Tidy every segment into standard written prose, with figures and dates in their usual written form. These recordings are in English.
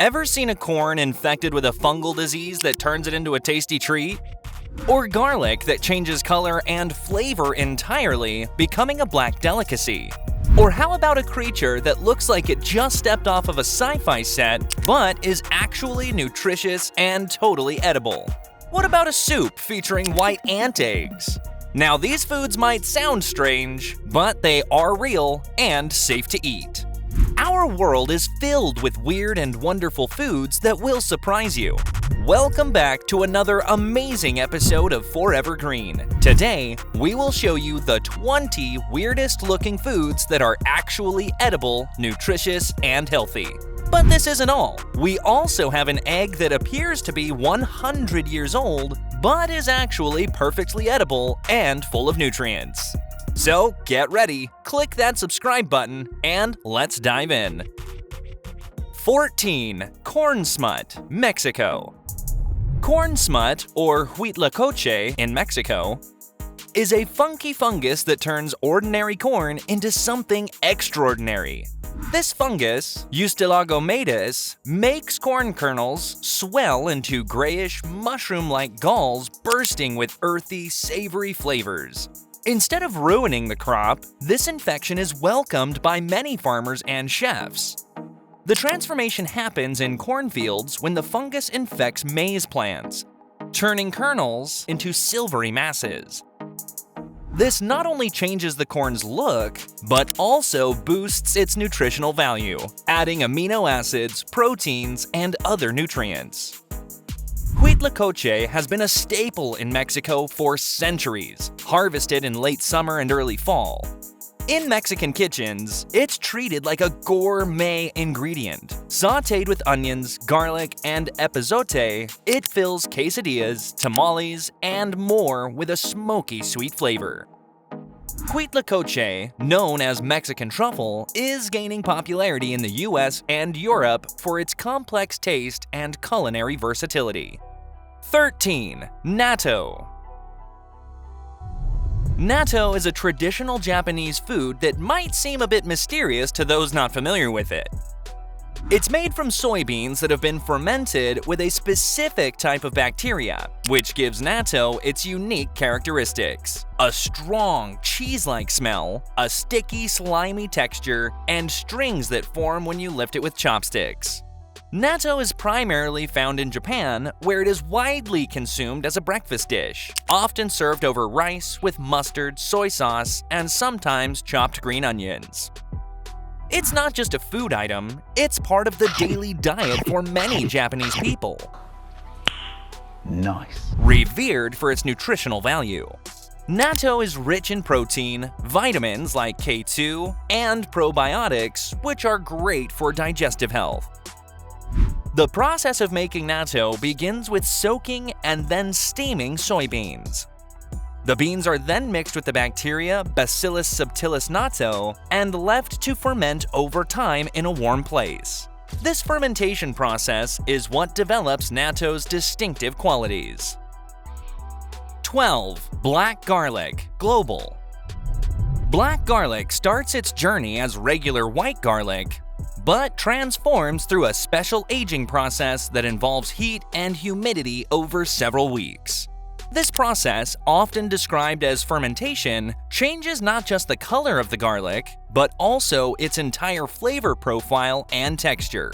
Ever seen a corn infected with a fungal disease that turns it into a tasty treat? Or garlic that changes color and flavor entirely, becoming a black delicacy? Or how about a creature that looks like it just stepped off of a sci-fi set, but is actually nutritious and totally edible? What about a soup featuring white ant eggs? Now these foods might sound strange, but they are real and safe to eat. Our world is filled with weird and wonderful foods that will surprise you. Welcome back to another amazing episode of Forever Green. Today, we will show you the 20 weirdest looking foods that are actually edible, nutritious, and healthy. But this isn't all. We also have an egg that appears to be 100 years old, but is actually perfectly edible and full of nutrients. So get ready, click that subscribe button, and let's dive in. 14. Corn smut, Mexico. Corn smut, or huitlacoche in Mexico, is a funky fungus that turns ordinary corn into something extraordinary. This fungus, Eustylagomatus, makes corn kernels swell into grayish, mushroom-like galls bursting with earthy, savory flavors. Instead of ruining the crop, this infection is welcomed by many farmers and chefs. The transformation happens in cornfields when the fungus infects maize plants, turning kernels into silvery masses. This not only changes the corn's look, but also boosts its nutritional value, adding amino acids, proteins, and other nutrients. Huitlacoche has been a staple in Mexico for centuries, harvested in late summer and early fall. In Mexican kitchens, it's treated like a gourmet ingredient. Sautéed with onions, garlic, and epazote, it fills quesadillas, tamales, and more with a smoky sweet flavor. Huitlacoche, known as Mexican truffle, is gaining popularity in the US and Europe for its complex taste and culinary versatility. 13. Natto. Natto is a traditional Japanese food that might seem a bit mysterious to those not familiar with it. It's made from soybeans that have been fermented with a specific type of bacteria, which gives natto its unique characteristics: a strong, cheese-like smell, a sticky, slimy texture, and strings that form when you lift it with chopsticks. Natto is primarily found in Japan, where it is widely consumed as a breakfast dish, often served over rice with mustard, soy sauce, and sometimes chopped green onions. It's not just a food item, it's part of the daily diet for many Japanese people. Nice. Revered for its nutritional value. Natto is rich in protein, vitamins like K2, and probiotics, which are great for digestive health. The process of making natto begins with soaking and then steaming soybeans. The beans are then mixed with the bacteria Bacillus subtilis natto and left to ferment over time in a warm place. This fermentation process is what develops natto's distinctive qualities. 12. Black garlic, global. Black garlic starts its journey as regular white garlic, but transforms through a special aging process that involves heat and humidity over several weeks. This process, often described as fermentation, changes not just the color of the garlic, but also its entire flavor profile and texture.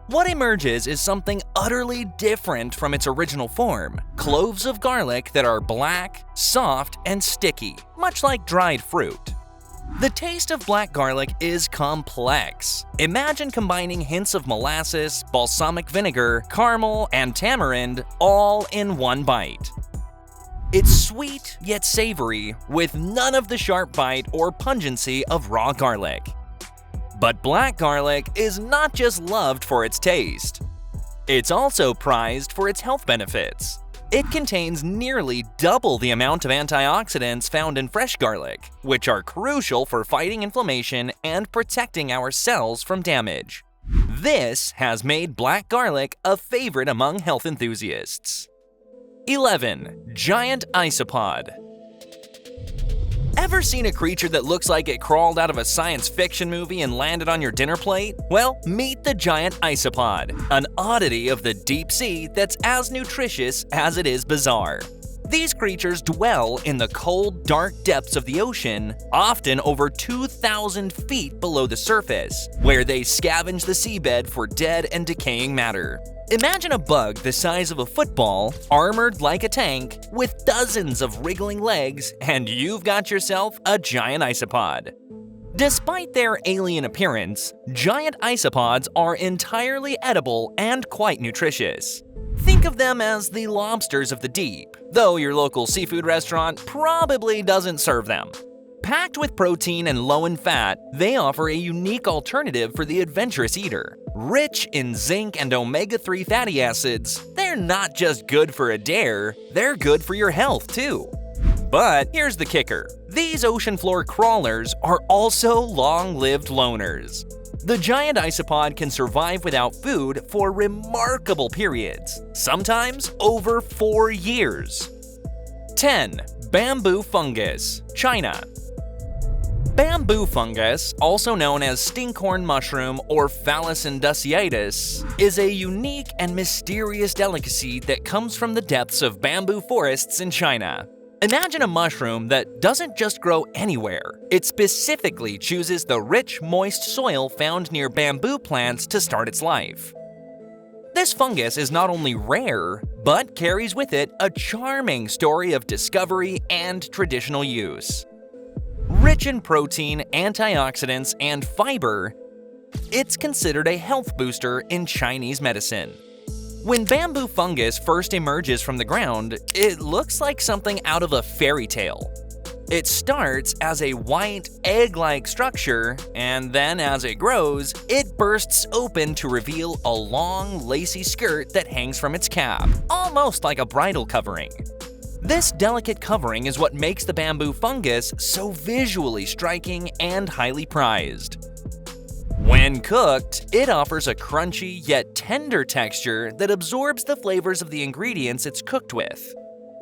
What emerges is something utterly different from its original form: cloves of garlic that are black, soft, and sticky, much like dried fruit. The taste of black garlic is complex. Imagine combining hints of molasses, balsamic vinegar, caramel, and tamarind all in one bite. It's sweet yet savory, with none of the sharp bite or pungency of raw garlic. But black garlic is not just loved for its taste. It's also prized for its health benefits. It contains nearly double the amount of antioxidants found in fresh garlic, which are crucial for fighting inflammation and protecting our cells from damage. This has made black garlic a favorite among health enthusiasts. 11. Giant isopod. Ever seen a creature that looks like it crawled out of a science fiction movie and landed on your dinner plate? Well, meet the giant isopod, an oddity of the deep sea that's as nutritious as it is bizarre. These creatures dwell in the cold, dark depths of the ocean, often over 2,000 feet below the surface, where they scavenge the seabed for dead and decaying matter. Imagine a bug the size of a football, armored like a tank, with dozens of wriggling legs, and you've got yourself a giant isopod. Despite their alien appearance, giant isopods are entirely edible and quite nutritious. Think of them as the lobsters of the deep, though your local seafood restaurant probably doesn't serve them. Packed with protein and low in fat, they offer a unique alternative for the adventurous eater. Rich in zinc and omega-3 fatty acids, they're not just good for a dare, they're good for your health too. But here's the kicker. These ocean floor crawlers are also long-lived loners. The giant isopod can survive without food for remarkable periods, sometimes over 4 years. 10. Bamboo fungus, China. Bamboo fungus, also known as stinkhorn mushroom or Phallus indusiatus, is a unique and mysterious delicacy that comes from the depths of bamboo forests in China. Imagine a mushroom that doesn't just grow anywhere. It specifically chooses the rich, moist soil found near bamboo plants to start its life. This fungus is not only rare, but carries with it a charming story of discovery and traditional use. Rich in protein, antioxidants, and fiber, it's considered a health booster in Chinese medicine. When bamboo fungus first emerges from the ground, it looks like something out of a fairy tale. It starts as a white, egg-like structure, and then as it grows, it bursts open to reveal a long, lacy skirt that hangs from its cap, almost like a bridal covering. This delicate covering is what makes the bamboo fungus so visually striking and highly prized. When cooked, it offers a crunchy yet tender texture that absorbs the flavors of the ingredients it's cooked with.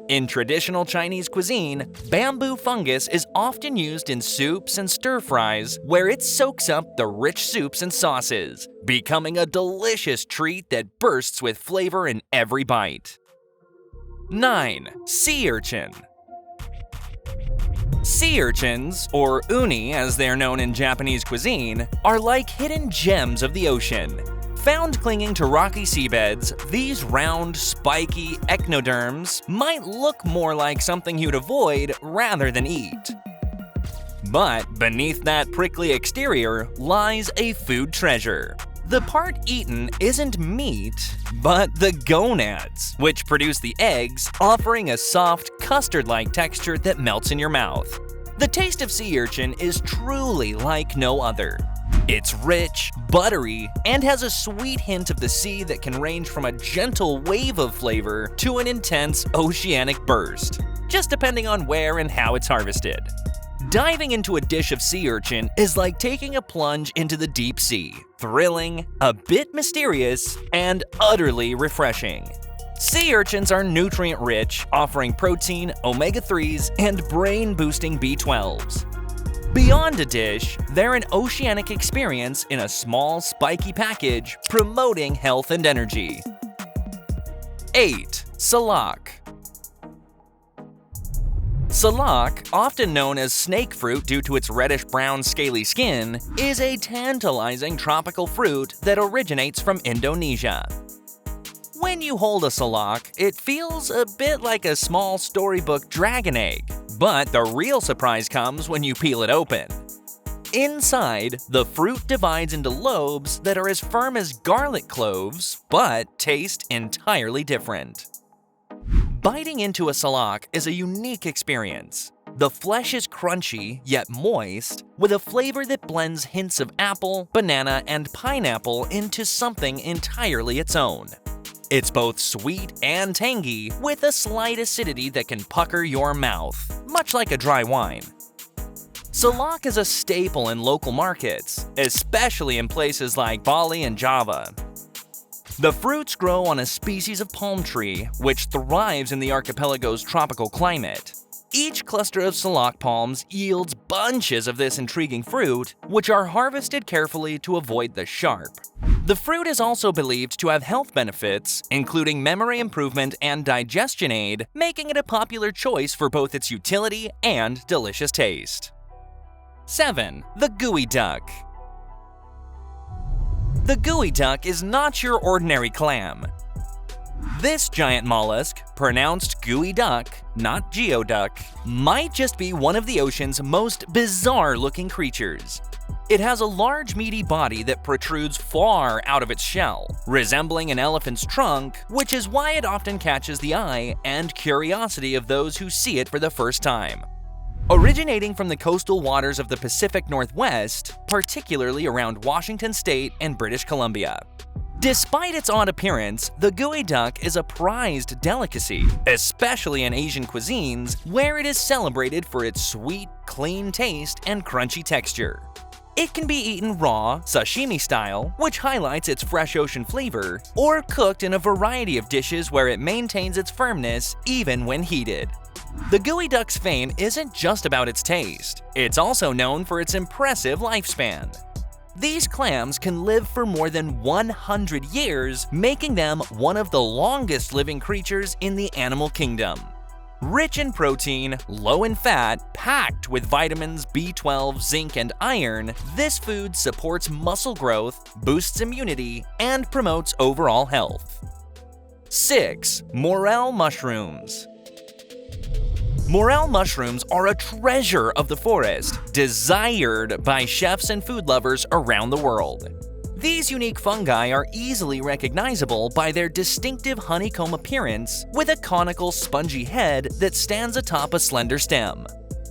In traditional Chinese cuisine, bamboo fungus is often used in soups and stir-fries where it soaks up the rich soups and sauces, becoming a delicious treat that bursts with flavor in every bite. 9. Sea urchin. Sea urchins, or uni as they're known in Japanese cuisine, are like hidden gems of the ocean. Found clinging to rocky seabeds, these round, spiky echinoderms might look more like something you'd avoid rather than eat. But beneath that prickly exterior lies a food treasure. The part eaten isn't meat, but the gonads, which produce the eggs, offering a soft, custard-like texture that melts in your mouth. The taste of sea urchin is truly like no other. It's rich, buttery, and has a sweet hint of the sea that can range from a gentle wave of flavor to an intense oceanic burst, just depending on where and how it's harvested. Diving into a dish of sea urchin is like taking a plunge into the deep sea, thrilling, a bit mysterious, and utterly refreshing. Sea urchins are nutrient-rich, offering protein, omega-3s, and brain-boosting B12s. Beyond a dish, they're an oceanic experience in a small, spiky package, promoting health and energy. 8. Salak. Salak, often known as snake fruit due to its reddish-brown scaly skin, is a tantalizing tropical fruit that originates from Indonesia. When you hold a salak, it feels a bit like a small storybook dragon egg, but the real surprise comes when you peel it open. Inside, the fruit divides into lobes that are as firm as garlic cloves, but taste entirely different. Biting into a salak is a unique experience. The flesh is crunchy, yet moist, with a flavor that blends hints of apple, banana, and pineapple into something entirely its own. It's both sweet and tangy, with a slight acidity that can pucker your mouth, much like a dry wine. Salak is a staple in local markets, especially in places like Bali and Java. The fruits grow on a species of palm tree, which thrives in the archipelago's tropical climate. Each cluster of Salak palms yields bunches of this intriguing fruit, which are harvested carefully to avoid the sharp. The fruit is also believed to have health benefits, including memory improvement and digestion aid, making it a popular choice for both its utility and delicious taste. 7. The Gooeyduck. The Gooeyduck is not your ordinary clam. This giant mollusk, pronounced Gooeyduck, not geoduck, might just be one of the ocean's most bizarre-looking creatures. It has a large meaty body that protrudes far out of its shell, resembling an elephant's trunk, which is why it often catches the eye and curiosity of those who see it for the first time. Originating from the coastal waters of the Pacific Northwest, particularly around Washington State and British Columbia. Despite its odd appearance, the Gooeyduck is a prized delicacy, especially in Asian cuisines, where it is celebrated for its sweet, clean taste and crunchy texture. It can be eaten raw, sashimi style, which highlights its fresh ocean flavor, or cooked in a variety of dishes where it maintains its firmness even when heated. The Gooeyduck's fame isn't just about its taste, it's also known for its impressive lifespan. These clams can live for more than 100 years, making them one of the longest living creatures in the animal kingdom. Rich in protein, low in fat, packed with vitamins B12, zinc, and iron, this food supports muscle growth, boosts immunity, and promotes overall health. 6. Morel mushrooms. Morel mushrooms are a treasure of the forest, desired by chefs and food lovers around the world. These unique fungi are easily recognizable by their distinctive honeycomb appearance with a conical, spongy head that stands atop a slender stem.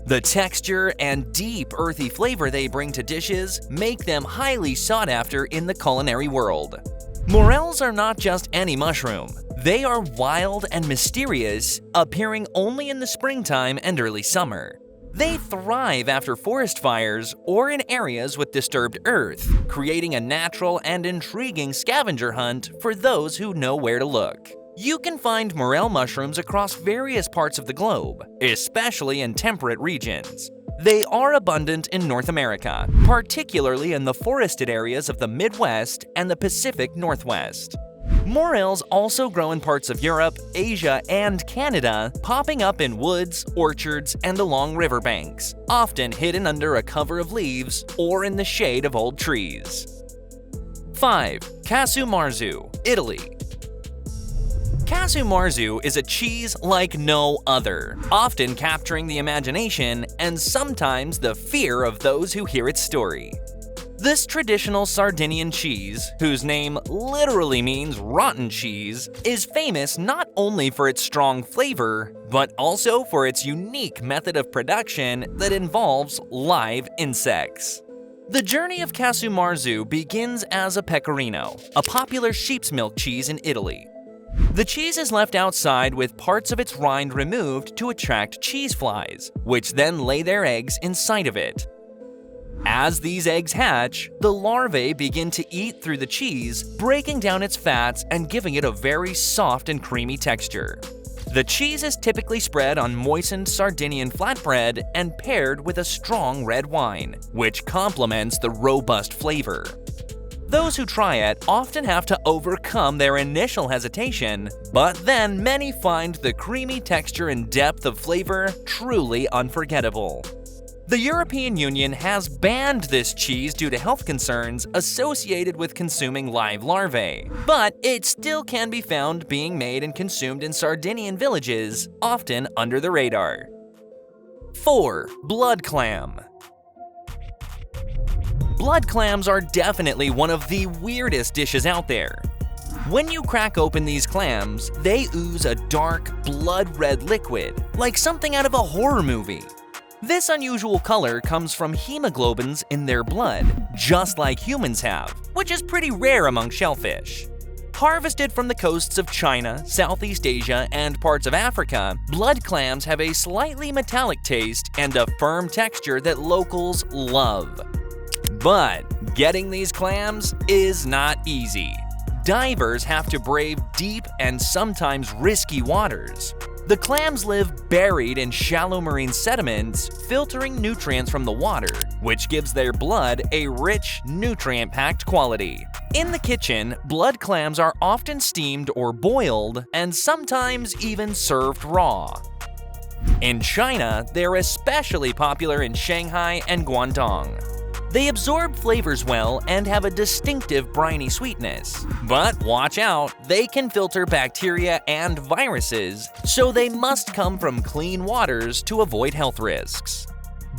The texture and deep, earthy flavor they bring to dishes make them highly sought after in the culinary world. Morels are not just any mushroom. They are wild and mysterious, appearing only in the springtime and early summer. They thrive after forest fires or in areas with disturbed earth, creating a natural and intriguing scavenger hunt for those who know where to look. You can find morel mushrooms across various parts of the globe, especially in temperate regions. They are abundant in North America, particularly in the forested areas of the Midwest and the Pacific Northwest. Morels also grow in parts of Europe, Asia, and Canada, popping up in woods, orchards, and along riverbanks, often hidden under a cover of leaves or in the shade of old trees. 5. Casu marzu, Italy. Casu marzu is a cheese like no other, often capturing the imagination and sometimes the fear of those who hear its story. This traditional Sardinian cheese, whose name literally means rotten cheese, is famous not only for its strong flavor, but also for its unique method of production that involves live insects. The journey of Casu marzu begins as a pecorino, a popular sheep's milk cheese in Italy. The cheese is left outside with parts of its rind removed to attract cheese flies, which then lay their eggs inside of it. As these eggs hatch, the larvae begin to eat through the cheese, breaking down its fats and giving it a very soft and creamy texture. The cheese is typically spread on moistened Sardinian flatbread and paired with a strong red wine, which complements the robust flavor. Those who try it often have to overcome their initial hesitation, but then many find the creamy texture and depth of flavor truly unforgettable. The European Union has banned this cheese due to health concerns associated with consuming live larvae, but it still can be found being made and consumed in Sardinian villages, often under the radar. 4. Blood clam. Blood clams are definitely one of the weirdest dishes out there. When you crack open these clams, they ooze a dark, blood-red liquid, like something out of a horror movie. This unusual color comes from hemoglobins in their blood, just like humans have, which is pretty rare among shellfish. Harvested from the coasts of China, Southeast Asia, and parts of Africa, blood clams have a slightly metallic taste and a firm texture that locals love. But getting these clams is not easy. Divers have to brave deep and sometimes risky waters. The clams live buried in shallow marine sediments, filtering nutrients from the water, which gives their blood a rich, nutrient-packed quality. In the kitchen, blood clams are often steamed or boiled, and sometimes even served raw. In China, they're especially popular in Shanghai and Guangdong. They absorb flavors well and have a distinctive briny sweetness. But watch out, they can filter bacteria and viruses, so they must come from clean waters to avoid health risks.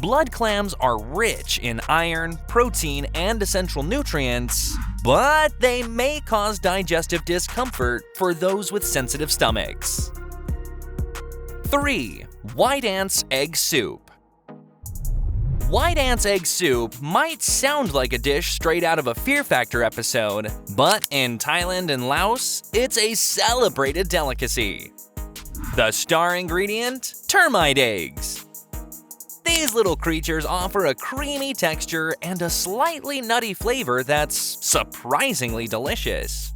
Blood clams are rich in iron, protein, and essential nutrients, but they may cause digestive discomfort for those with sensitive stomachs. 3. White ants' egg soup. White ants' egg soup might sound like a dish straight out of a Fear Factor episode, but in Thailand and Laos, it's a celebrated delicacy. The star ingredient? Termite eggs. These little creatures offer a creamy texture and a slightly nutty flavor that's surprisingly delicious.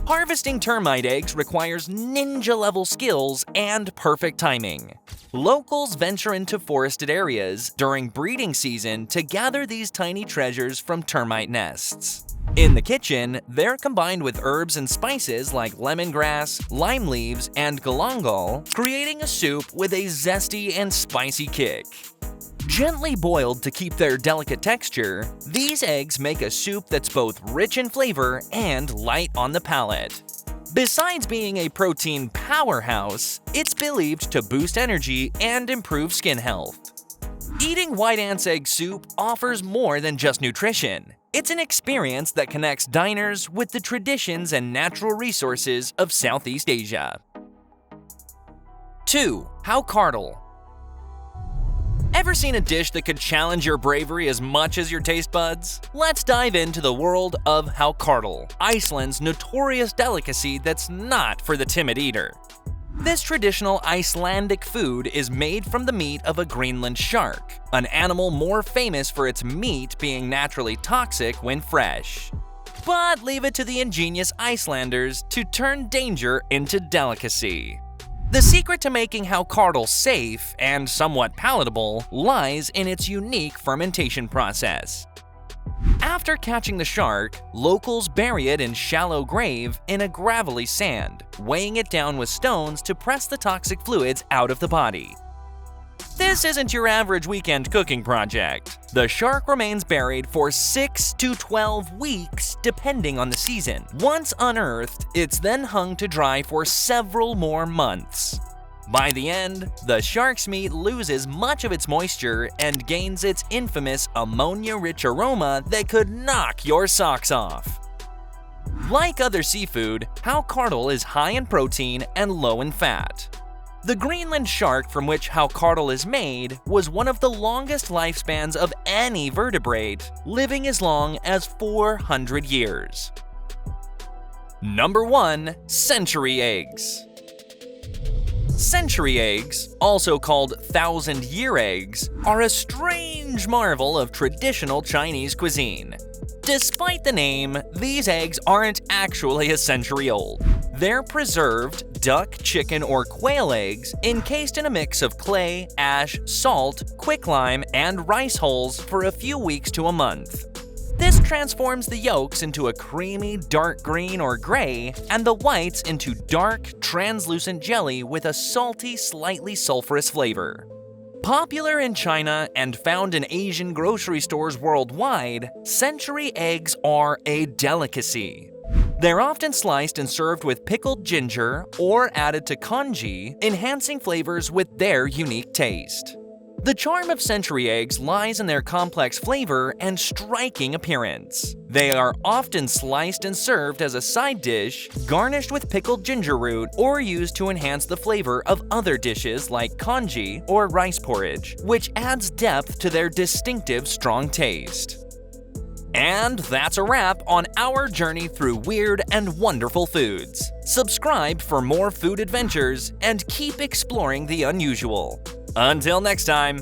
Harvesting termite eggs requires ninja-level skills and perfect timing. Locals venture into forested areas during breeding season to gather these tiny treasures from termite nests. In the kitchen, they're combined with herbs and spices like lemongrass, lime leaves, and galangal, creating a soup with a zesty and spicy kick. Gently boiled to keep their delicate texture, these eggs make a soup that's both rich in flavor and light on the palate. Besides being a protein powerhouse, it's believed to boost energy and improve skin health. Eating white ants' egg soup offers more than just nutrition. It's an experience that connects diners with the traditions and natural resources of Southeast Asia. 2. Hákarl. Ever seen a dish that could challenge your bravery as much as your taste buds? Let's dive into the world of Hákarl, Iceland's notorious delicacy that's not for the timid eater. This traditional Icelandic food is made from the meat of a Greenland shark, an animal more famous for its meat being naturally toxic when fresh. But leave it to the ingenious Icelanders to turn danger into delicacy. The secret to making Hákarl safe and somewhat palatable lies in its unique fermentation process. After catching the shark, locals bury it in shallow grave in a gravelly sand, weighing it down with stones to press the toxic fluids out of the body. This isn't your average weekend cooking project. The shark remains buried for 6 to 12 weeks depending on the season. Once unearthed, it's then hung to dry for several more months. By the end, the shark's meat loses much of its moisture and gains its infamous ammonia-rich aroma that could knock your socks off. Like other seafood, Hákarl is high in protein and low in fat. The Greenland shark from which Hákarl is made was one of the longest lifespans of any vertebrate, living as long as 400 years. Number 1. Century eggs. Century eggs, also called thousand-year eggs, are a strange marvel of traditional Chinese cuisine. Despite the name, these eggs aren't actually a century old. They're preserved duck, chicken, or quail eggs encased in a mix of clay, ash, salt, quicklime, and rice hulls for a few weeks to a month. This transforms the yolks into a creamy dark green or gray, and the whites into dark, translucent jelly with a salty, slightly sulfurous flavor. Popular in China and found in Asian grocery stores worldwide, century eggs are a delicacy. They're often sliced and served with pickled ginger or added to congee, enhancing flavors with their unique taste. The charm of century eggs lies in their complex flavor and striking appearance. They are often sliced and served as a side dish, garnished with pickled ginger root, or used to enhance the flavor of other dishes like congee or rice porridge, which adds depth to their distinctive strong taste. And that's a wrap on our journey through weird and wonderful foods. Subscribe for more food adventures and keep exploring the unusual. Until next time.